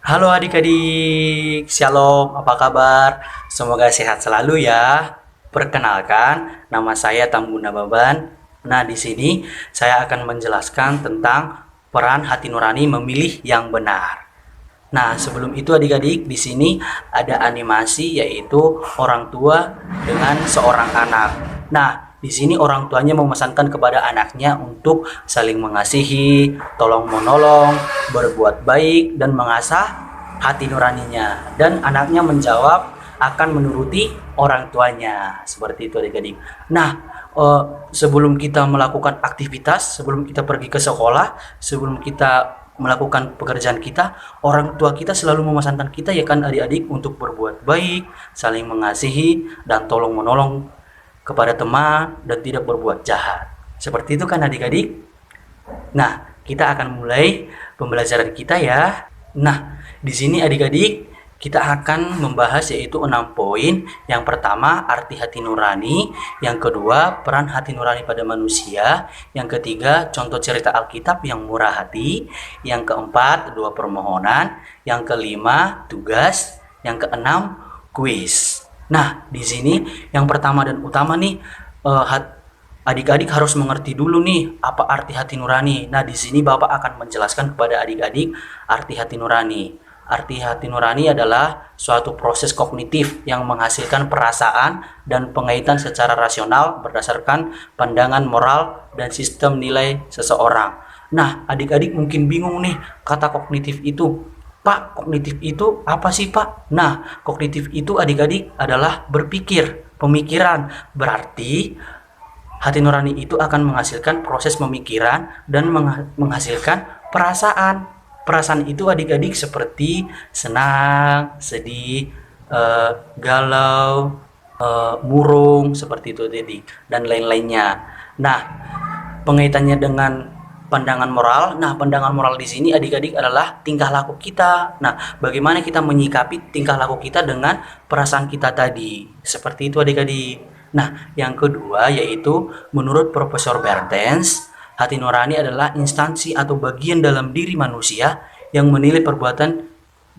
Halo adik-adik, Shalom, apa kabar? Semoga sehat selalu ya. Perkenalkan, nama saya Tambuna Baban. Nah, di sini saya akan menjelaskan tentang peran hati nurani memilih yang benar. Nah, sebelum itu adik-adik, di sini ada animasi yaitu orang tua dengan seorang anak. Nah, di sini orang tuanya memesankan kepada anaknya untuk saling mengasihi, tolong menolong, berbuat baik dan mengasah hati nuraninya. Dan anaknya menjawab akan menuruti orang tuanya. Seperti itu adik-adik. Nah, sebelum kita melakukan aktivitas, sebelum kita pergi ke sekolah, sebelum kita melakukan pekerjaan kita, orang tua kita selalu memesankan kita ya kan adik-adik untuk berbuat baik, saling mengasihi dan tolong menolong kepada teman dan tidak berbuat jahat. Seperti itu kan adik-adik? Nah, kita akan mulai pembelajaran kita ya. Nah, di sini adik-adik kita akan membahas yaitu 6 poin. Yang pertama, arti hati nurani. Yang kedua, peran hati nurani pada manusia. Yang ketiga, contoh cerita Alkitab yang murah hati. Yang keempat, 2 permohonan. Yang kelima, tugas. Yang keenam, kuis. Nah, di sini yang pertama dan utama nih, adik-adik harus mengerti dulu nih apa arti hati nurani. Nah, di sini Bapak akan menjelaskan kepada adik-adik arti hati nurani. Arti hati nurani adalah suatu proses kognitif yang menghasilkan perasaan dan pengaitan secara rasional berdasarkan pandangan moral dan sistem nilai seseorang. Nah, adik-adik mungkin bingung nih kata kognitif itu. Pak, kognitif itu apa sih, Pak? Nah, kognitif itu adik-adik adalah berpikir, pemikiran. Berarti hati nurani itu akan menghasilkan proses pemikiran dan menghasilkan perasaan. Perasaan itu adik-adik seperti senang, sedih, galau, murung, seperti itu adik, dan lain-lainnya. Nah, pengaitannya dengan pandangan moral. Nah, pandangan moral di sini adik-adik adalah tingkah laku kita. Nah, bagaimana kita menyikapi tingkah laku kita dengan perasaan kita tadi. Seperti itu adik-adik. Nah, yang kedua yaitu menurut Profesor Bertens, hati nurani adalah instansi atau bagian dalam diri manusia yang menilai perbuatan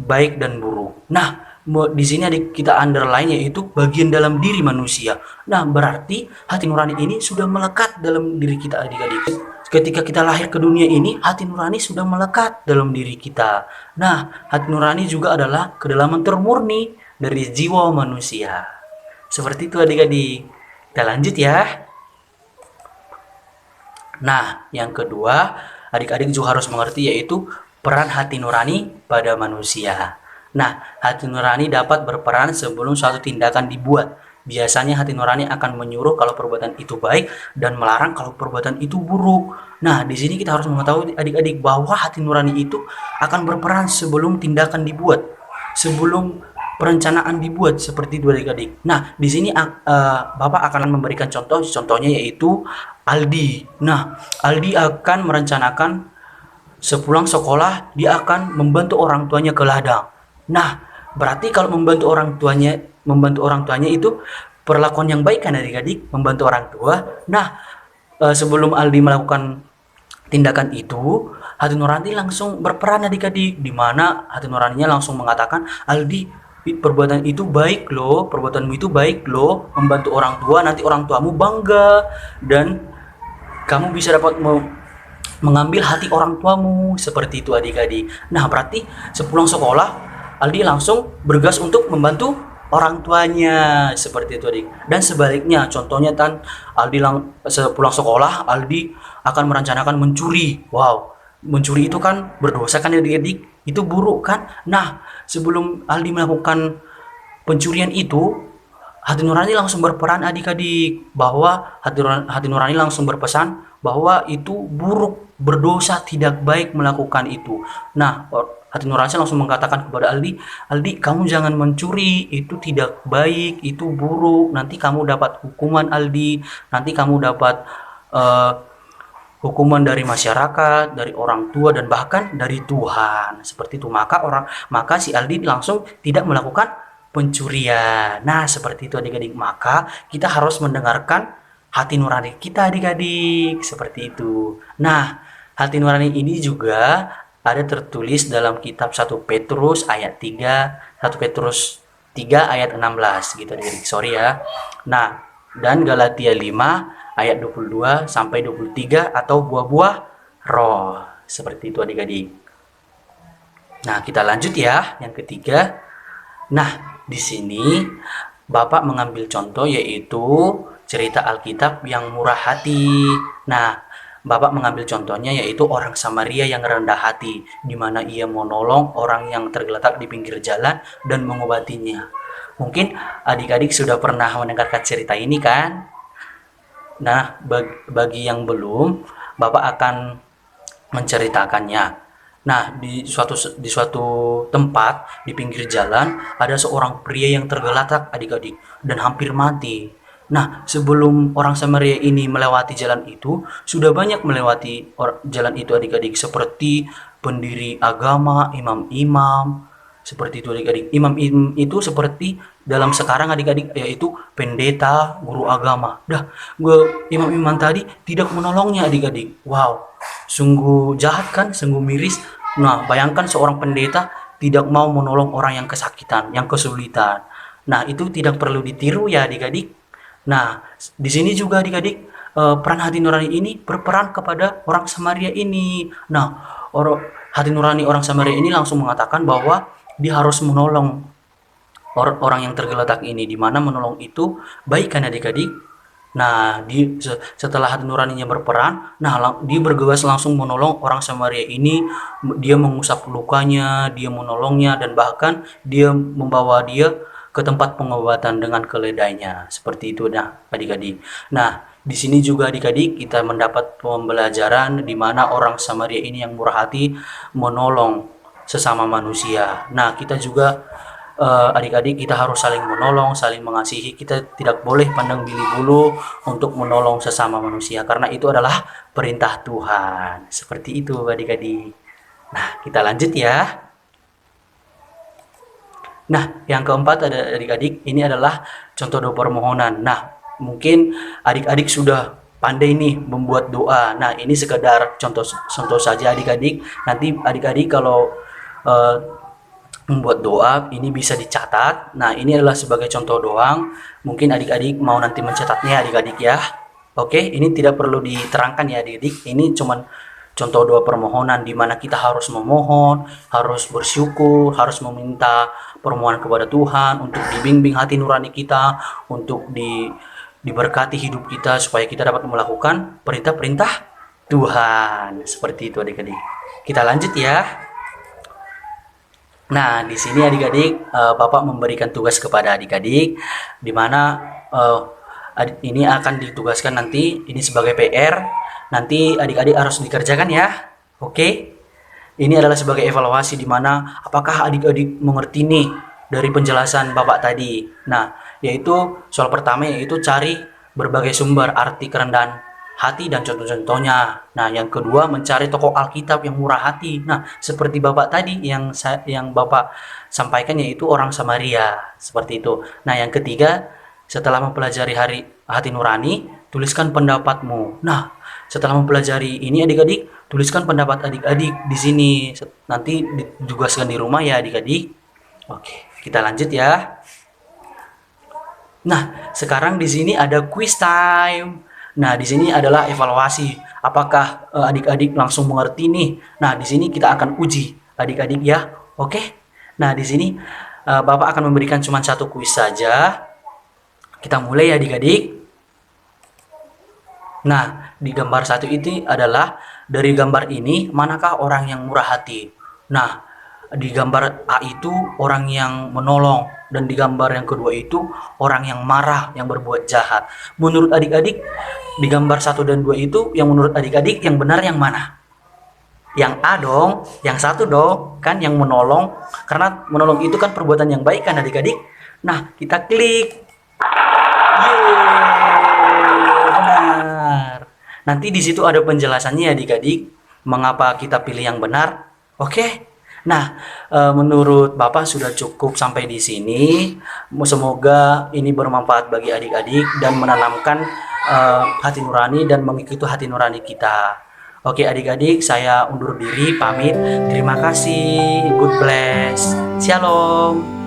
baik dan buruk. Nah, di sini kita underline yaitu bagian dalam diri manusia. Nah, berarti hati nurani ini sudah melekat dalam diri kita adik-adik. Ketika kita lahir ke dunia ini, hati nurani sudah melekat dalam diri kita. Nah, hati nurani juga adalah kedalaman termurni dari jiwa manusia. Seperti itu adik-adik. Kita lanjut ya. Nah, yang kedua, adik-adik juga harus mengerti yaitu peran hati nurani pada manusia. Nah, hati nurani dapat berperan sebelum suatu tindakan dibuat. Biasanya hati nurani akan menyuruh kalau perbuatan itu baik dan melarang kalau perbuatan itu buruk. Nah, di sini kita harus mengetahui adik-adik bahwa hati nurani itu akan berperan sebelum tindakan dibuat, sebelum perencanaan dibuat, seperti itu adik-adik. Nah, di sini Bapak akan memberikan contohnya yaitu Aldi. Nah, Aldi akan merencanakan sepulang sekolah dia akan membantu orang tuanya ke ladang. Nah, berarti kalau membantu orang tuanya itu perlakuan yang baik kan adik-adik, membantu orang tua. Nah, sebelum Aldi melakukan tindakan itu, hati nurani langsung berperan adik-adik, di mana hati nuraninya langsung mengatakan, Aldi, perbuatan itu baik loh, perbuatanmu itu baik loh, membantu orang tua, nanti orang tuamu bangga dan kamu bisa dapat mengambil hati orang tuamu, seperti itu adik-adik. Nah, berarti sepulang sekolah Aldi langsung bergas untuk membantu orang tuanya, seperti itu adik. Dan sebaliknya, contohnya Aldi sepulang sekolah Aldi akan merencanakan mencuri. Wow, mencuri itu kan berdosa kan adik-adik, itu buruk kan. Nah, sebelum Aldi melakukan pencurian itu, hati nurani langsung berperan adik-adik, bahwa hati nurani langsung berpesan bahwa itu buruk, berdosa, tidak baik melakukan itu. Nah, hati nurani langsung mengatakan kepada Aldi, Aldi, kamu jangan mencuri, itu tidak baik, itu buruk, nanti kamu dapat hukuman Aldi, nanti kamu dapat hukuman dari masyarakat, dari orang tua, dan bahkan dari Tuhan. Seperti itu. Maka si Aldi langsung tidak melakukan pencurian. Nah, seperti itu adik-adik. Maka kita harus mendengarkan hati nurani kita adik-adik. Seperti itu. Nah, hati nurani ini juga ada tertulis dalam kitab 1 Petrus ayat 3, 1 Petrus 3 ayat 16 gitu adik-adik. Sorry ya. Nah, dan Galatia 5 ayat 22 sampai 23 atau buah-buah roh. Seperti itu adik-adik. Nah, kita lanjut ya yang ketiga. Nah, di sini Bapak mengambil contoh yaitu cerita Alkitab yang murah hati. Nah, Bapak mengambil contohnya yaitu orang Samaria yang rendah hati, di mana ia menolong orang yang tergeletak di pinggir jalan dan mengobatinya. Mungkin adik-adik sudah pernah mendengarkan cerita ini kan? Nah, bagi yang belum, Bapak akan menceritakannya. Nah, di suatu tempat di pinggir jalan ada seorang pria yang tergeletak adik-adik dan hampir mati. Nah, sebelum orang Samaria ini melewati jalan itu, sudah banyak melewati jalan itu adik-adik, seperti pendiri agama, imam-imam, seperti itu adik-adik. Imam itu seperti dalam sekarang adik-adik yaitu pendeta, guru agama. Dah, imam-imam tadi tidak menolongnya adik-adik. Wow, sungguh jahat kan, sungguh miris. Nah, bayangkan seorang pendeta tidak mau menolong orang yang kesakitan, yang kesulitan. Nah, itu tidak perlu ditiru ya adik-adik. Nah, di sini juga adik-adik peran hati nurani ini berperan kepada orang Samaria ini. Nah, hati nurani orang Samaria ini langsung mengatakan bahwa dia harus menolong orang yang tergeletak ini, di mana menolong itu baik kan adik-adik. Nah, setelah hati nuraninya berperan, nah dia bergegas langsung menolong orang Samaria ini. Dia mengusap lukanya, dia menolongnya, dan bahkan dia membawa dia ke tempat pengobatan dengan keledainya. Seperti itu nah adik-adik. Nah, di sini juga adik-adik kita mendapat pembelajaran di mana orang Samaria ini yang murah hati menolong sesama manusia. Nah, kita juga adik-adik kita harus saling menolong, saling mengasihi. Kita tidak boleh pandang bulu bulu untuk menolong sesama manusia karena itu adalah perintah Tuhan. Seperti itu adik-adik. Nah, kita lanjut ya. Nah, yang keempat ada adik-adik, ini adalah contoh doa permohonan. Nah, mungkin adik-adik sudah pandai nih membuat doa. Nah, ini sekedar contoh saja adik-adik. Nanti adik-adik kalau membuat doa ini bisa dicatat. Nah, ini adalah sebagai contoh doang. Mungkin adik-adik mau nanti mencatatnya adik-adik ya. Oke, ini tidak perlu diterangkan ya adik-adik. Ini cuman contoh doa permohonan di mana kita harus memohon, harus bersyukur, harus meminta permohonan kepada Tuhan untuk dibimbing hati nurani kita, untuk diberkati hidup kita supaya kita dapat melakukan perintah-perintah Tuhan. Seperti itu adik-adik. Kita lanjut ya. Nah, di sini adik-adik, Bapak memberikan tugas kepada adik-adik, di mana ini akan ditugaskan nanti, ini sebagai PR, nanti adik-adik harus dikerjakan ya. Oke? Ini adalah sebagai evaluasi di mana apakah adik-adik mengerti nih dari penjelasan Bapak tadi. Nah, yaitu soal pertama yaitu cari berbagai sumber arti kerendahan hati dan contoh-contohnya. Nah, yang kedua mencari tokoh Alkitab yang murah hati. Nah, seperti Bapak tadi yang Bapak sampaikan yaitu orang Samaria, seperti itu. Nah, yang ketiga setelah mempelajari hati nurani, tuliskan pendapatmu. Nah, setelah mempelajari ini adik-adik, tuliskan pendapat adik-adik di sini. Nanti ditugaskan di rumah ya adik-adik. Oke, kita lanjut ya. Nah, sekarang di sini ada quiz time. Nah, di sini adalah evaluasi. Apakah adik-adik langsung mengerti nih? Nah, di sini kita akan uji adik-adik ya. Oke. Nah, di sini Bapak akan memberikan cuma satu kuis saja. Kita mulai ya adik-adik. Nah, di gambar satu ini adalah dari gambar ini manakah orang yang murah hati? Nah, di gambar A itu orang yang menolong, dan di gambar yang kedua itu orang yang marah, yang berbuat jahat. Menurut adik-adik di gambar 1 dan 2 itu yang menurut adik-adik yang benar yang mana? Yang A dong, yang 1 dong, kan yang menolong, karena menolong itu kan perbuatan yang baik kan adik-adik. Nah, kita klik. Yeay, benar. Nanti di situ ada penjelasannya adik-adik mengapa kita pilih yang benar. Oke. Nah, menurut Bapak sudah cukup sampai di sini. Semoga ini bermanfaat bagi adik-adik dan menanamkan hati nurani dan mengikuti hati nurani kita. Oke adik-adik, saya undur diri, pamit. Terima kasih. God bless. Shalom.